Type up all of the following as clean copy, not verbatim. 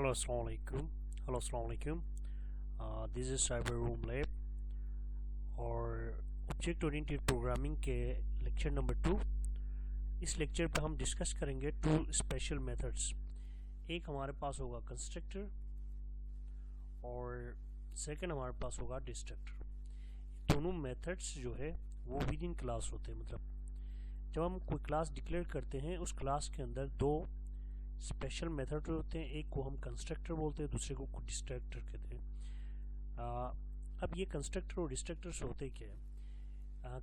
Hello, Assalamu alaikum. Hello, Assalamu alaikum. This is Cyber Room Lab और object oriented programming के lecture number 2। इस lecture पे हम discuss करेंगे टू स्पेशल मेथड्स। एक हमारे पास होगा कंस्ट्रक्टर और सेकंड हमारे पास होगा डिस्ट्रक्टर। दोनों मेथड्स जो है वो विद इन क्लास होते हैं, मतलब जब हम कोई क्लास डिक्लेयर करते हैं उस क्लास के अंदर दो स्पेशल मेथड होते हैं। एक को हम कंस्ट्रक्टर बोलते हैं, दूसरे को डिस्ट्रक्टर कहते हैं। अब ये कंस्ट्रक्टर और डिस्ट्रक्टर्स होते क्या है?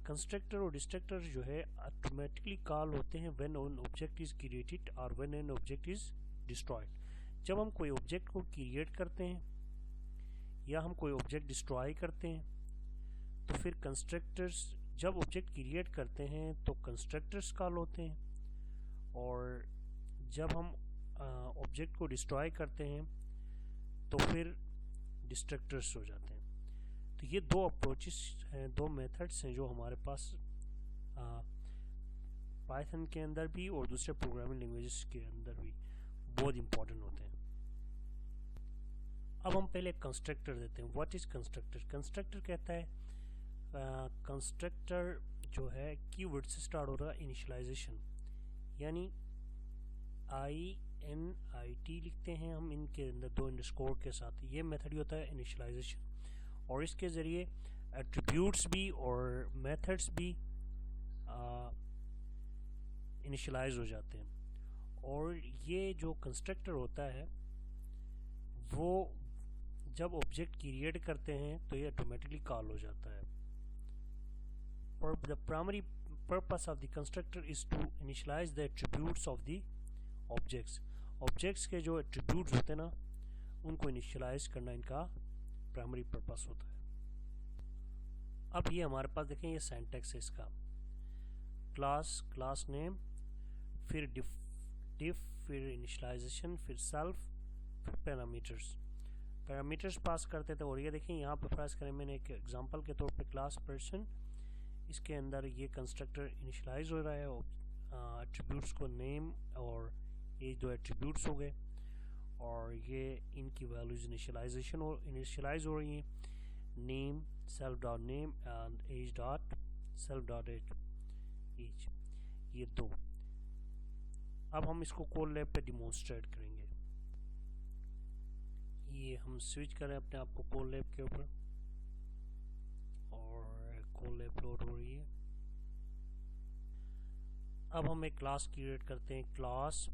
कंस्ट्रक्टर और डिस्ट्रक्टर जो है ऑटोमेटिकली कॉल होते हैं when an object is created और when an object is destroyed. जब हम कोई ऑब्जेक्ट को क्रिएट करते हैं या हम कोई ऑब्जेक्ट डिस्ट्रॉय करते हैं तो फिर कंस्ट्रक्टर्स, जब ऑब्जेक्ट क्रिएट करते हैं तो कंस्ट्रक्टर्स कॉल होते हैं, और जब हम ऑब्जेक्ट को डिस्ट्रॉय करते हैं तो फिर डिस्ट्रक्टर्स हो जाते हैं। तो ये दो अप्रोचेस हैं, दो मेथड्स हैं जो हमारे पास पाइथन के अंदर भी और दूसरे प्रोग्रामिंग लैंग्वेजेस के अंदर भी बहुत इंपॉर्टेंट होते हैं। अब हम पहले कंस्ट्रक्टर देते हैं। What is constructor? कंस्ट्रक्टर कहता है, कंस्ट्रक्टर जो है कीवर्ड से स्टार्ट हो रहा है इनिशियलाइजेशन, यानी INIT लिखते हैं हम इनके अंदर दो अंडरस्कोर के साथ। ये मेथड होता है इनिशियलाइजेशन, और इसके ज़रिए एट्रीब्यूट्स भी और मेथड्स भी इनिशियलाइज हो जाते हैं। और ये जो कंस्ट्रक्टर होता है वो जब ऑब्जेक्ट क्रिएट करते हैं तो ये ऑटोमेटिकली कॉल हो जाता है। और the primary purpose of the constructor is to initialise the attributes of the objects के जो एट्रीब्यूट्स होते हैं ना, उनको इनिशियलाइज करना इनका प्राइमरी पर्पस होता है। अब ये हमारे पास देखें, ये सिंटैक्स है इसका। क्लास नेम, फिर डिफ, फिर इनिशियलाइजेशन, फिर सेल्फ, फिर पैरामीटर्स पास करते थे। और ये देखें यहाँ पे पास करें मैंने एक एग्जांपल के तौर पे क्लास पर्सन, इसके अंदर ये कंस्ट्रक्टर इनिशियलाइज हो रहा है एट्रीब्यूट्स को, नेम और ये दो एट्रीब्यूट्स हो गए, और ये इनकी वैल्यूज इनिशियलाइज हो रही हैं। Name self dot name and age dot self dot age, ये दो। अब हम इसको कोड लैब पे डिमॉन्स्ट्रेट करेंगे। ये हम स्विच करें अपने आप को कोड लैब के ऊपर, और कोड लैब लोड हो रही है। अब हम एक क्लास क्रिएट करते हैं। क्लास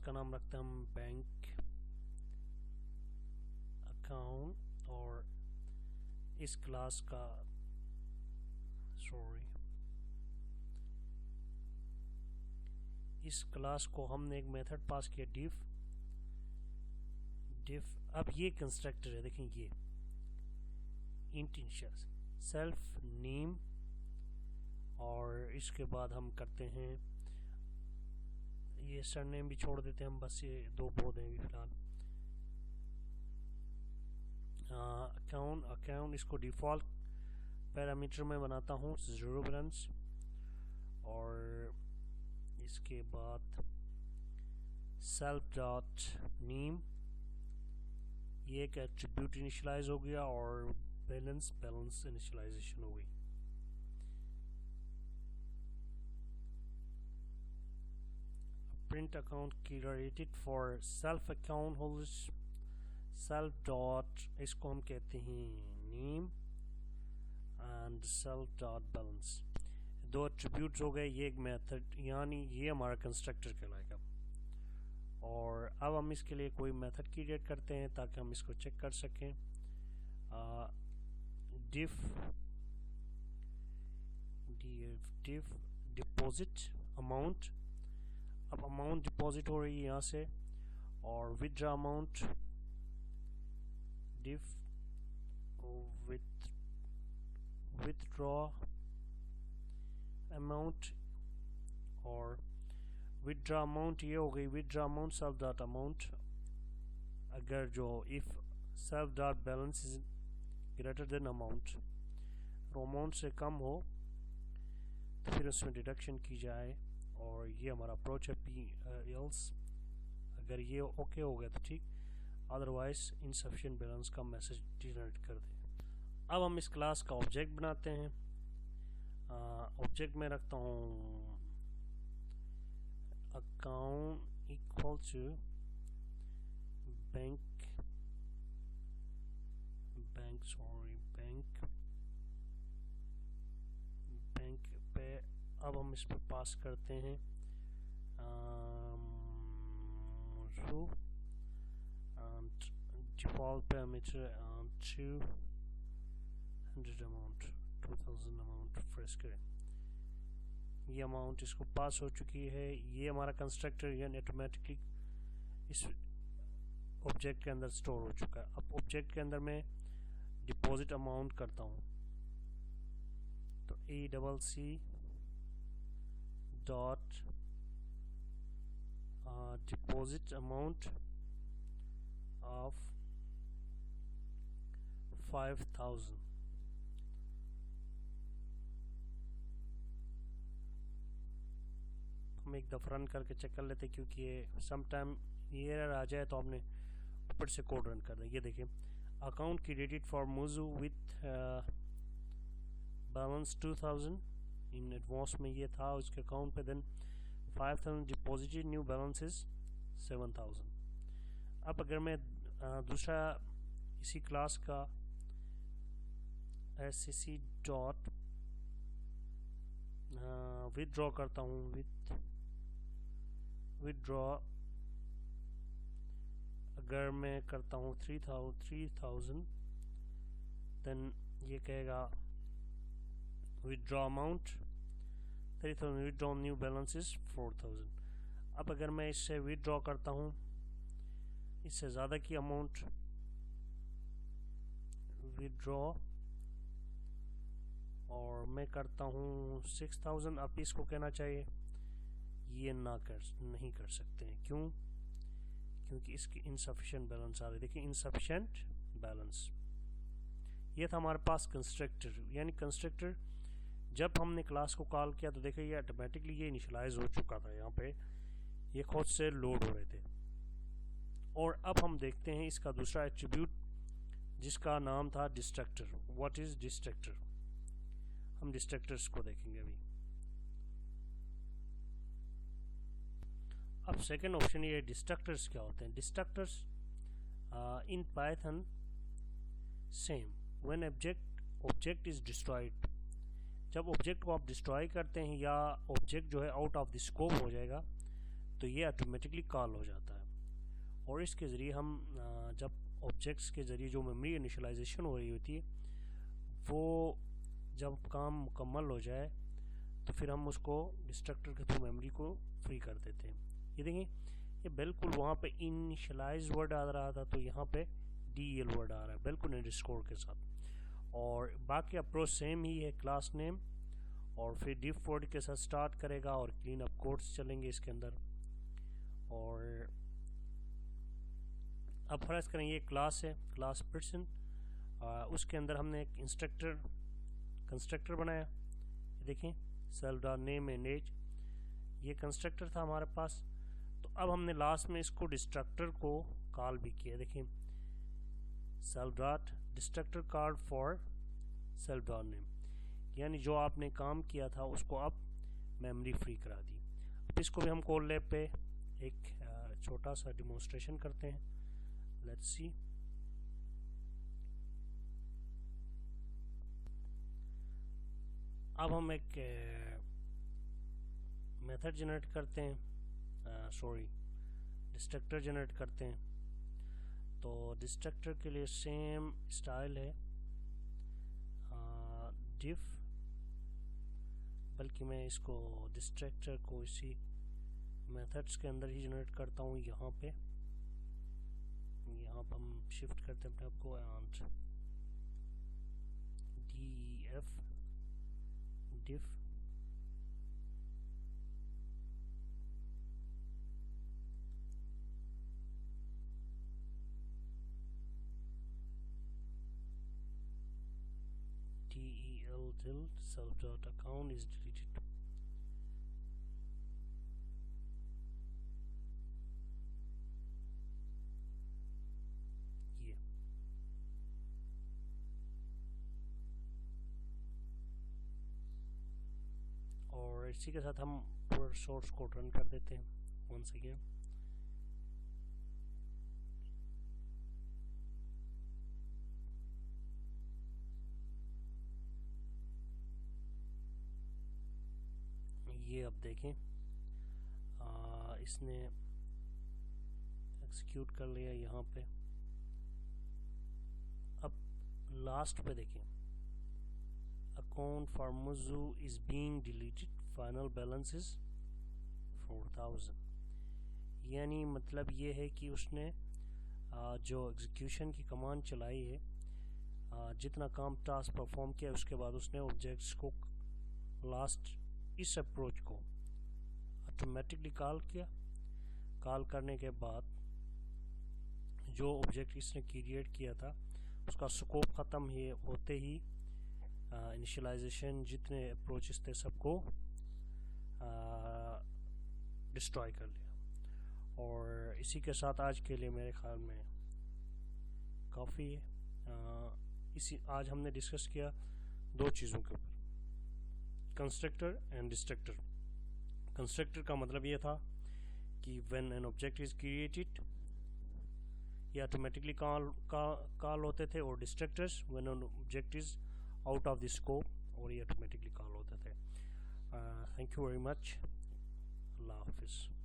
का नाम रखते हैं हम बैंक अकाउंट, और इस क्लास का इस क्लास को हमने एक मेथड पास किया डिफ। अब ये कंस्ट्रक्टर है, देखें ये इंट इनिशियल सेल्फ नेम, और इसके बाद हम करते हैं ये सरनेम भी छोड़ देते हैं हम, बस ये दो बहुत हैं अभी फिलहाल। अकाउंट इसको डिफ़ॉल्ट पैरामीटर में बनाता हूँ 0 बैलेंस, और इसके बाद सेल्फ डॉट नेम, ये एक एट्रीब्यूट इनिशियलाइज हो गया, और बैलेंस इनिशियलाइजेशन हो गई। Print account created for self account holders, self dot, इसको हम कहते हैं name and self dot balance. दो एट्रीब्यूट्स हो गए, ये एक मेथड, यानी ये हमारा कंस्ट्रक्टर कहलाएगा। और अब हम इसके लिए कोई मेथड क्रिएट करते हैं ताकि हम इसको चेक कर सकें। डिफ डिपॉजिट अमाउंट, अब अमाउंट डिपॉजिट हो रही है यहाँ से, और विथड्रॉ अमाउंट, डिफ विथड्रॉ अमाउंट, और विथड्रॉ अमाउंट ये हो गई withdraw amount self dot amount. अगर जो if self dot balance is greater than amount, तो अमाउंट से कम हो तो फिर उसमें डिडक्शन की जाए, और ये हमारा अप्रोच है पी एल्स। अगर ये ओके हो गया तो ठीक, अदरवाइज इनसफिशिएंट बैलेंस का मैसेज जनरेट कर दे। अब हम इस क्लास का ऑब्जेक्ट बनाते हैं। ऑब्जेक्ट में रखता हूँ अकाउंट इक्वल टू बैंक पे। अब हम इस पर पास करते हैं default parameter 200 amount 2000 amount fresh करें। ये अमाउंट इसको पास हो चुकी है। ये हमारा कंस्ट्रक्टर यानी ऑटोमेटिकली इस ऑब्जेक्ट के अंदर स्टोर हो चुका है। अब ऑब्जेक्ट के अंदर मैं डिपॉजिट अमाउंट करता हूँ, तो ECC dot deposit amount of 5000। हम एक दफ़ा रन करके चेक कर लेते क्योंकि ये समटाइम ये एरर आ जाए तो आपने ऊपर से कोड रन कर दें। ये देखिए अकाउंट क्रेडिटेड फॉर मोजू विथ बैलेंस 2000 इन एडवांस में ये था उसके अकाउंट पे, then 5000 deposited, new balance is 7000। अब अगर मैं दूसरा इसी क्लास का SCC डॉट विदड्रॉ करता हूँ, विदड्रॉ अगर मैं करता हूँ 3000 देन ये कहेगा withdraw amount 3000, withdraw new balance is 4000। अब अगर मैं इससे विदड्रॉ करता हूँ इससे ज़्यादा की अमाउंट, विदड्रॉ और मैं करता हूँ 6000, अब इसको कहना चाहिए ये नहीं कर सकते हैं। क्यों? क्योंकि इसकी इनसफिशिएंट बैलेंस आ रही है। देखिए इनसफिशिएंट बैलेंस, ये था हमारे पास कंस्ट्रक्टर। यानी कंस्ट्रक्टर जब हमने क्लास को कॉल किया तो देखिए ये ऑटोमेटिकली ये इनिशियलाइज हो चुका था, यहाँ पे ये खुद से लोड हो रहे थे। और अब हम देखते हैं इसका दूसरा एट्रीब्यूट जिसका नाम था डिस्ट्रक्टर। What is destructor? हम डिस्ट्रक्टर्स को देखेंगे अभी। अब सेकंड ऑप्शन ये डिस्ट्रक्टर्स क्या होते हैं। Destructors in Python same when object is destroyed. जब ऑब्जेक्ट को आप डिस्ट्रॉय करते हैं या ऑब्जेक्ट जो है आउट ऑफ द स्कोप हो जाएगा तो ये ऑटोमेटिकली कॉल हो जाता है। और इसके ज़रिए हम जब ऑब्जेक्ट्स के ज़रिए जो मेमोरी इनिशियलाइजेशन हो रही होती है वो जब काम मुकम्मल हो जाए तो फिर हम उसको डिस्ट्रक्टर के थ्रू मेमोरी को फ्री कर देते हैं। ये देखिए ये बिल्कुल वहाँ पे इनिशियलाइज वर्ड आ रहा था तो यहाँ पे DEL वर्ड आ रहा है बिल्कुल अंडरस्कोर के साथ। और बाकी अप्रोच सेम ही है, क्लास नेम और फिर डिफ वर्ड के साथ स्टार्ट करेगा और क्लीन अप कोड्स चलेंगे इसके अंदर। और अब फर्ज करें ये क्लास है, क्लास पर्सन, उसके अंदर हमने एक कंस्ट्रक्टर बनाया। देखें self dot name and age, ये कंस्ट्रक्टर था हमारे पास। तो अब हमने लास्ट में इसको डिस्ट्रक्टर को कॉल भी किया। देखें self dot destructor call for self dot name, यानी जो आपने काम किया था उसको अब मेमोरी फ्री करा दी। अब इसको भी हम कोड लैब पे एक छोटा सा डिमोन्स्ट्रेशन करते हैं। Let's see. अब हम एक मेथड जनरेट करते हैं, डिस्ट्रक्टर जनरेट करते हैं। तो डिस्ट्रक्टर के लिए सेम स्टाइल है डिफ, बल्कि मैं इसको डिस्ट्रक्टर को इसी मेथड्स के अंदर ही जनरेट करता हूँ। यहाँ पे हम शिफ्ट करते हैं अपने आप को and DEF diff DEL till self.account is deleted। और इसी के साथ हम पूरा सोर्स कोड रन कर देते हैं वंस अगेन। ये अब देखें इसने एक्सिक्यूट कर लिया यहाँ पे। अब लास्ट पे देखें, अकाउंट फॉर मुजू is being deleted, final balance is 4000। यानी मतलब ये है कि उसने जो एग्जीक्यूशन की कमांड चलाई है, जितना काम टास्क परफॉर्म किया उसके बाद उसने ऑब्जेक्ट्स को लास्ट इस अप्रोच को ऑटोमेटिकली कॉल किया। कॉल करने के बाद जो ऑब्जेक्ट इसने क्रिएट किया था उसका स्कोप ख़त्म होते ही इनिशियलाइजेशन जितने अप्रोचेस थे सबको डिस्ट्रॉय कर लिया। और इसी के साथ आज के लिए मेरे ख्याल में काफ़ी है। आज हमने डिस्कस किया दो चीज़ों के ऊपर, कंस्ट्रक्टर एंड डिस्ट्रक्टर। कंस्ट्रक्टर का मतलब ये था कि when an object is created ये ऑटोमेटिकली कॉल होते थे, और destructors when an object is out of the scope और ये ऑटोमेटिकली कॉल होते थे। Thank you very much. अल्लाह हाफिज़।